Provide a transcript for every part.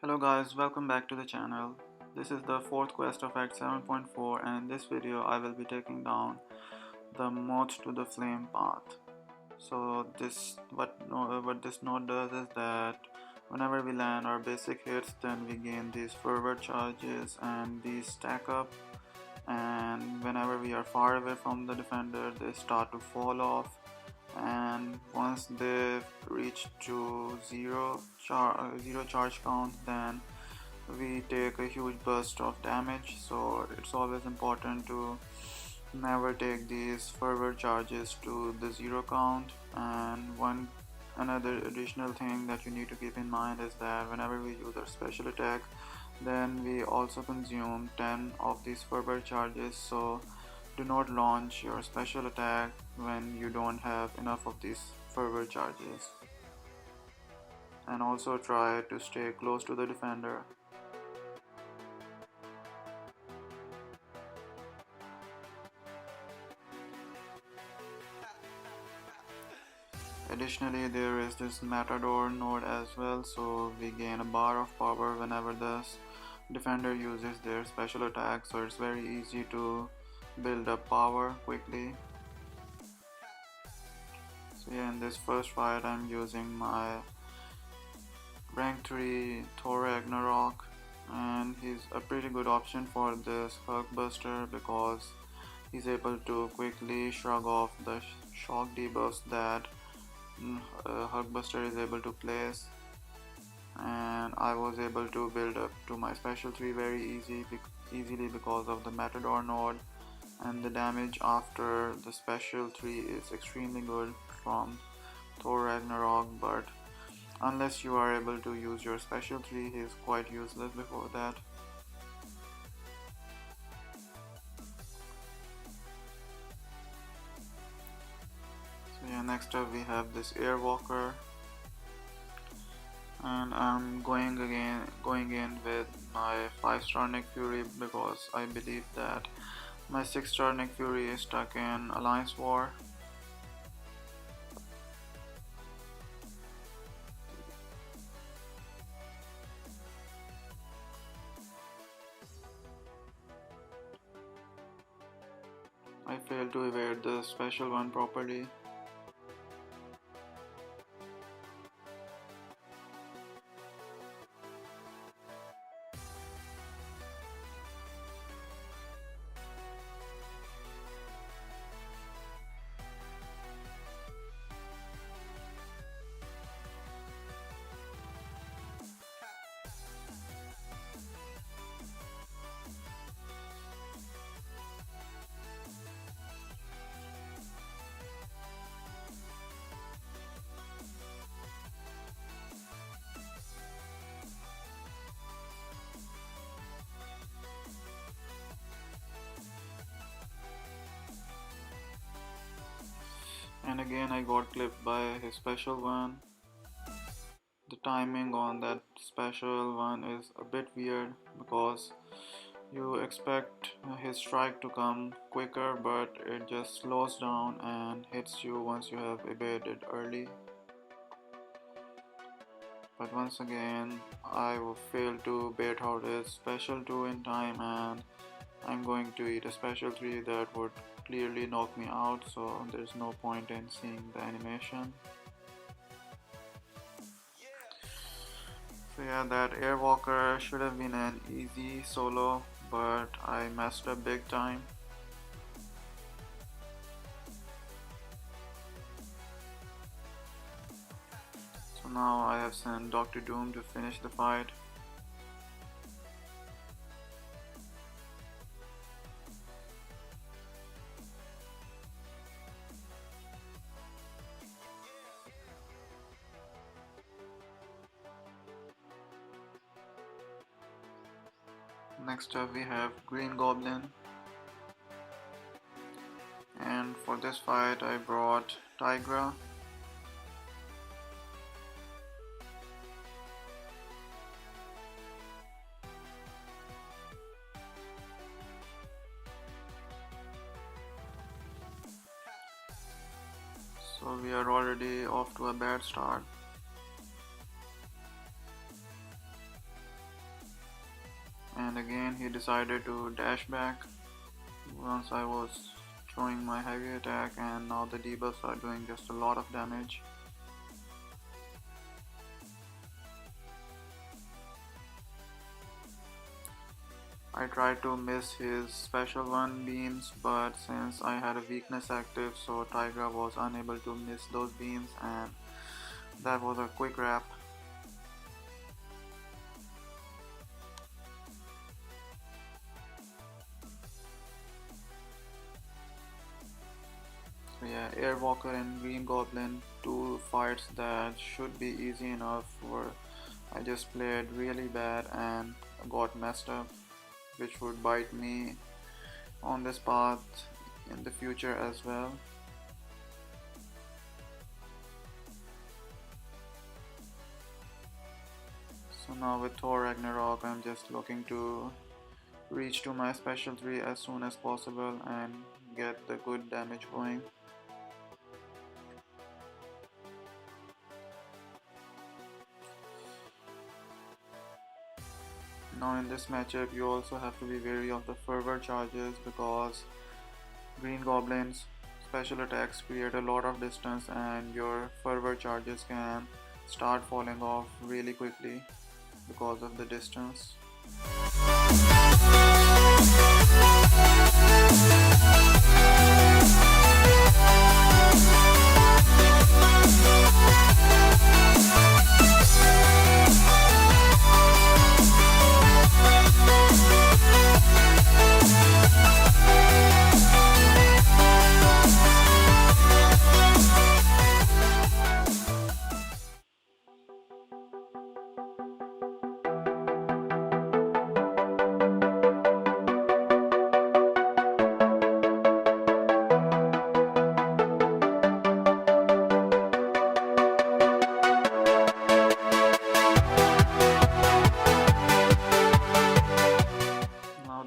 Hello guys, welcome back to the channel. This is the fourth quest of Act 7.4 and in this video I will be taking down the Moth to the Flame path. So what this node does is that whenever we land our basic hits, then we gain these forward charges and these stack up, and whenever we are far away from the defender they start to fall off, and once they reach to zero charge count, then we take a huge burst of damage. So it's always important to never take these forward charges to the zero count. And another additional thing that you need to keep in mind is that whenever we use our special attack, then we also consume 10 of these forward charges. So do not launch your special attack when you don't have enough of these forward charges, and also try to stay close to the defender. Additionally, there is this Matador node as well, so we gain a bar of power whenever the defender uses their special attack, so it's very easy to build up power quickly. So yeah, in this first fight I'm using my rank 3 Thor Ragnarok, and he's a pretty good option for this Hulkbuster because he's able to quickly shrug off the shock debuffs that Hulkbuster is able to place, and I was able to build up to my special 3 very easily because of the Matador node, and the damage after the special 3 is extremely good from Thor Ragnarok, but unless you are able to use your special 3, he is quite useless before that. So yeah, next up we have this Airwalker, and I'm going in with my 5-star Nick Fury because I believe that my 6-star Nick Fury is stuck in Alliance War. I failed to evade the special one properly. And again I got clipped by his special one. The timing on that special one is a bit weird because you expect his strike to come quicker, but it just slows down and hits you once you have evaded early. But once again I failed to bait out his special 2 in time, and I'm going to eat a special 3 that would clearly knock me out, so there's no point in seeing the animation. So yeah, that Airwalker should have been an easy solo, but I messed up big time. So now I have sent Dr. Doom to finish the fight. Next up we have Green Goblin, and for this fight I brought Tigra. So we are already off to a bad start. again he decided to dash back once I was throwing my heavy attack, and now the debuffs are doing just a lot of damage. I tried to miss his special one beams, but since I had a weakness active, so Tigra was unable to miss those beams, and that was a quick wrap. So yeah, Airwalker and Green Goblin, two fights that should be easy enough, where I just played really bad and got messed up, which would bite me on this path in the future as well. So now with Thor Ragnarok, I'm just looking to reach to my special 3 as soon as possible and get the good damage going. Now in this matchup you also have to be wary of the fervor charges, because Green Goblin's special attacks create a lot of distance and your fervor charges can start falling off really quickly because of the distance.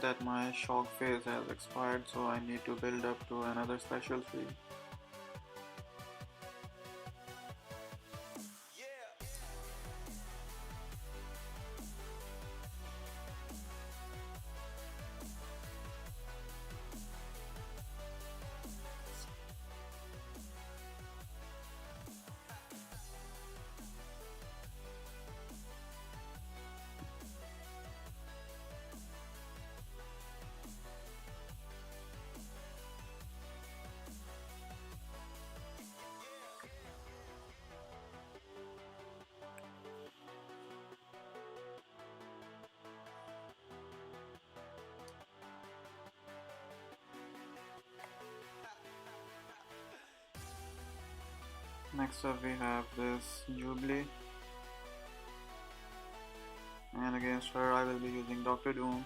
That my shock phase has expired, so I need to build up to another special 3. Next up we have this Jubilee, and against her I will be using Dr. Doom.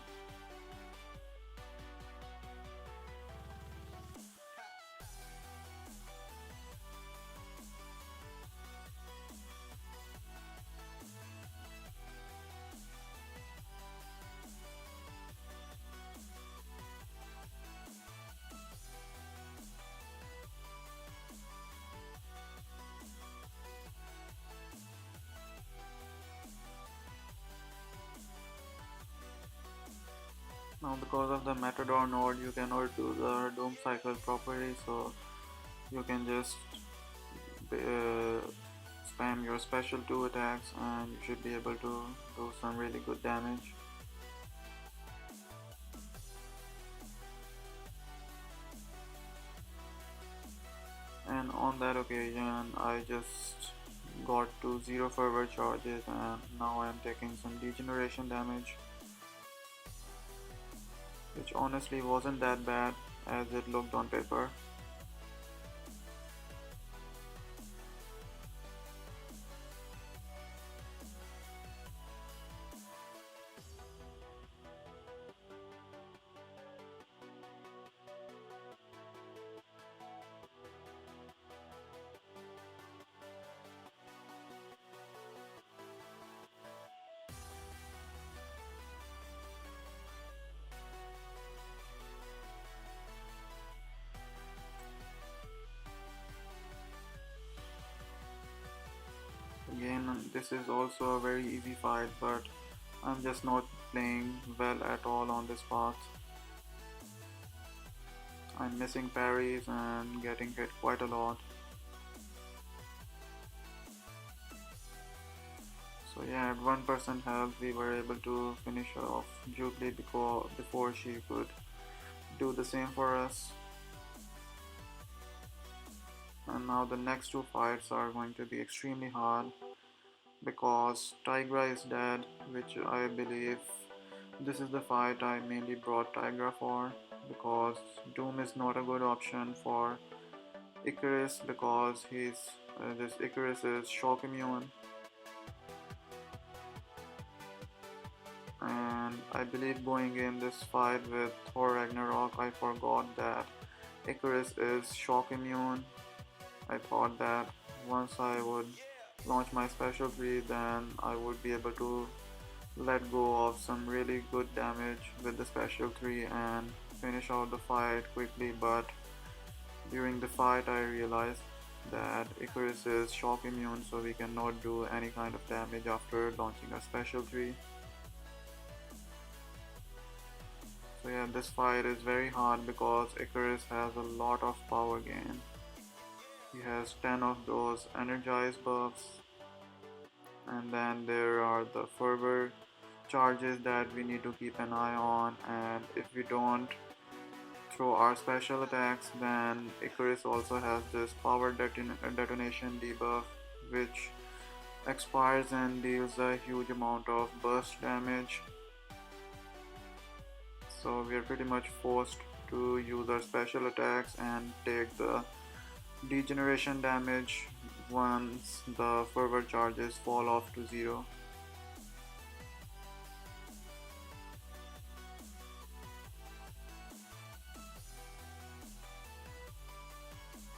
Now because of the Matador node you cannot do the Doom cycle properly, so you can just spam your special 2 attacks and you should be able to do some really good damage. And on that occasion I just got to 0 fervor charges, and now I am taking some degeneration damage, which honestly wasn't that bad as it looked on paper. Again, this is also a very easy fight, but I'm just not playing well at all on this path. I'm missing parries and getting hit quite a lot. So yeah, at 1% health we were able to finish off Jubilee before she could do the same for us. And now the next two fights are going to be extremely hard because Tigra is dead, which I believe this is the fight I mainly brought Tigra for, because Doom is not a good option for Icarus because this Icarus is shock immune, and I believe going in this fight with Thor Ragnarok I forgot that Icarus is shock immune. I thought that once I would launch my special 3 then I would be able to let go of some really good damage with the special 3 and finish out the fight quickly, but during the fight I realized that Icarus is shock immune, so we cannot do any kind of damage after launching a special 3. So yeah, this fight is very hard because Icarus has a lot of power gain. He has 10 of those energized buffs, and then there are the fervor charges that we need to keep an eye on, and if we don't throw our special attacks, then Icarus also has this power detonation debuff which expires and deals a huge amount of burst damage. So we are pretty much forced to use our special attacks and take the degeneration damage once the fervor charges fall off to 0.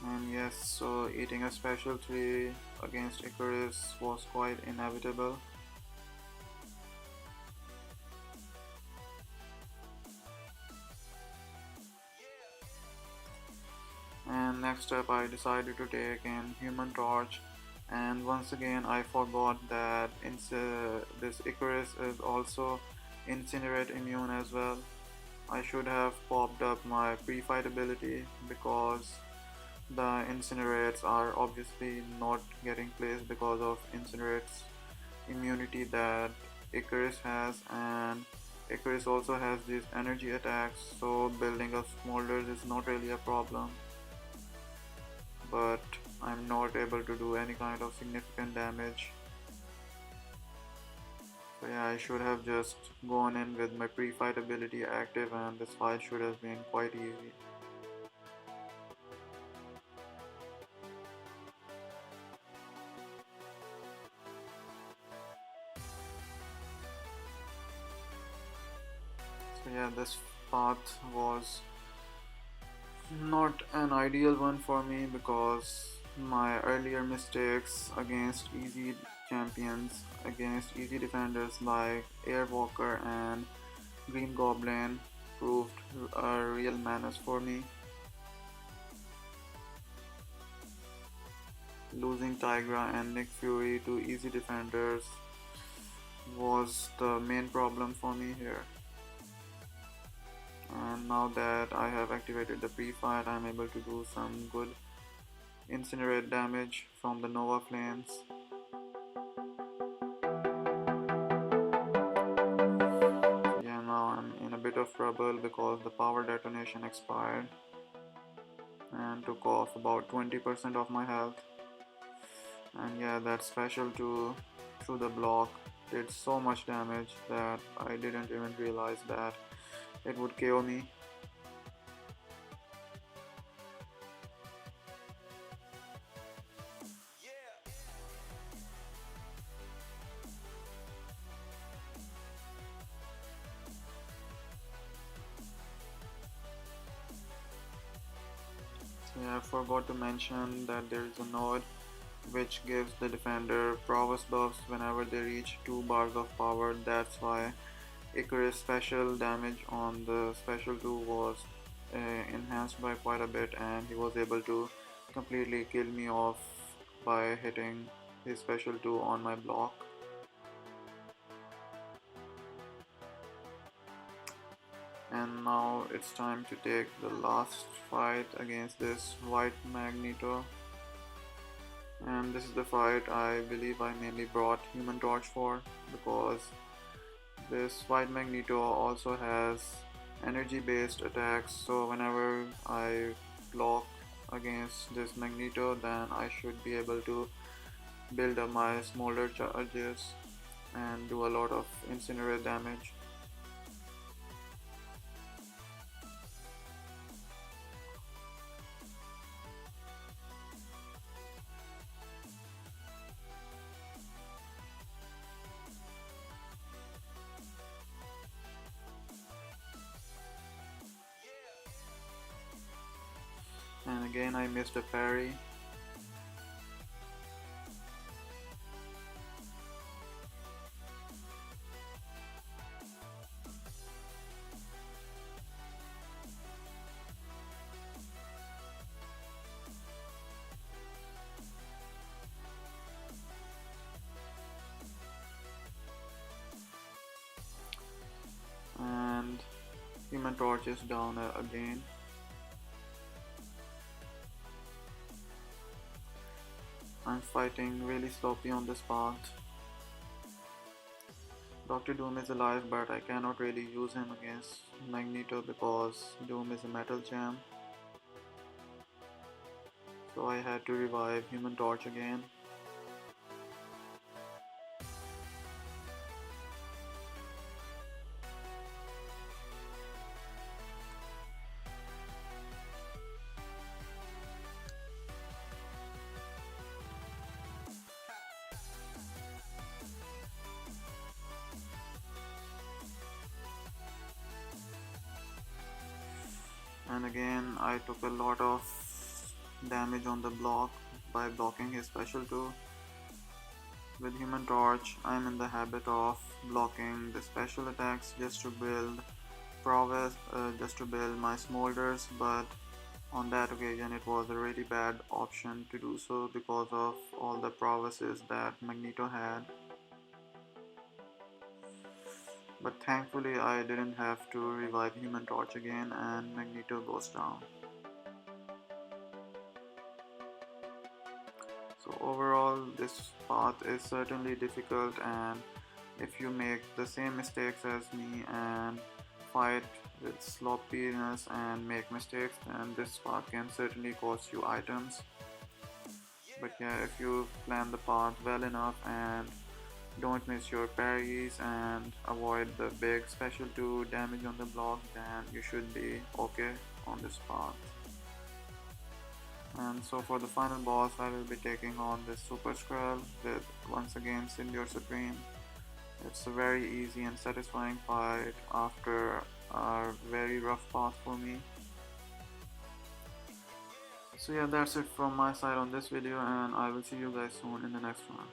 And yes, so eating a special 3 against Icarus was quite inevitable. And next up I decided to take in Human Torch, and once again I forgot that this Icarus is also Incinerate immune as well. I should have popped up my pre-fight ability because the Incinerates are obviously not getting placed because of Incinerate's immunity that Icarus has, and Icarus also has these energy attacks, so building up smolders is not really a problem, but I'm not able to do any kind of significant damage. So yeah, I should have just gone in with my pre-fight ability active and this fight should have been quite easy. So yeah, this path was not an ideal one for me because my earlier mistakes against easy champions, against easy defenders like Airwalker and Green Goblin proved a real menace for me. Losing Tigra and Nick Fury to easy defenders was the main problem for me here. And now that I have activated the pre-fight, I'm able to do some good incinerate damage from the Nova Flames. Yeah, now I'm in a bit of trouble because the power detonation expired and took off about 20% of my health. And yeah, that special 2 through the block did so much damage that I didn't even realize that it would KO me. Yeah, I forgot to mention that there is a node which gives the defender prowess buffs whenever they reach 2 bars of power. That's why Icarus' special damage on the special 2 was enhanced by quite a bit, and he was able to completely kill me off by hitting his special 2 on my block. And now it's time to take the last fight against this white Magneto. And this is the fight I believe I mainly brought Human Torch for, because this white Magneto also has energy based attacks, so whenever I block against this Magneto, then I should be able to build up my smolder charges and do a lot of incinerate damage. And again I missed a parry. And Human Torch is down again. I'm fighting really sloppy on this path. Dr. Doom is alive, but I cannot really use him against Magneto because Doom is a metal gem. So I had to revive Human Torch again. And again I took a lot of damage on the block by blocking his special 2. With Human Torch, I'm in the habit of blocking the special attacks just to build prowess, just to build my smolders, but on that occasion it was a really bad option to do so because of all the prowesses that Magneto had. But thankfully I didn't have to revive Human Torch again and Magneto goes down. So overall this path is certainly difficult, and if you make the same mistakes as me and fight with sloppiness and make mistakes, then this path can certainly cost you items. But yeah, if you plan the path well enough and don't miss your parries and avoid the big special 2 damage on the block, then you should be okay on this path. And so for the final boss, I will be taking on this Super Skrull with once again Symbiote Supreme. It's a very easy and satisfying fight after a very rough path for me. So yeah, that's it from my side on this video, and I will see you guys soon in the next one.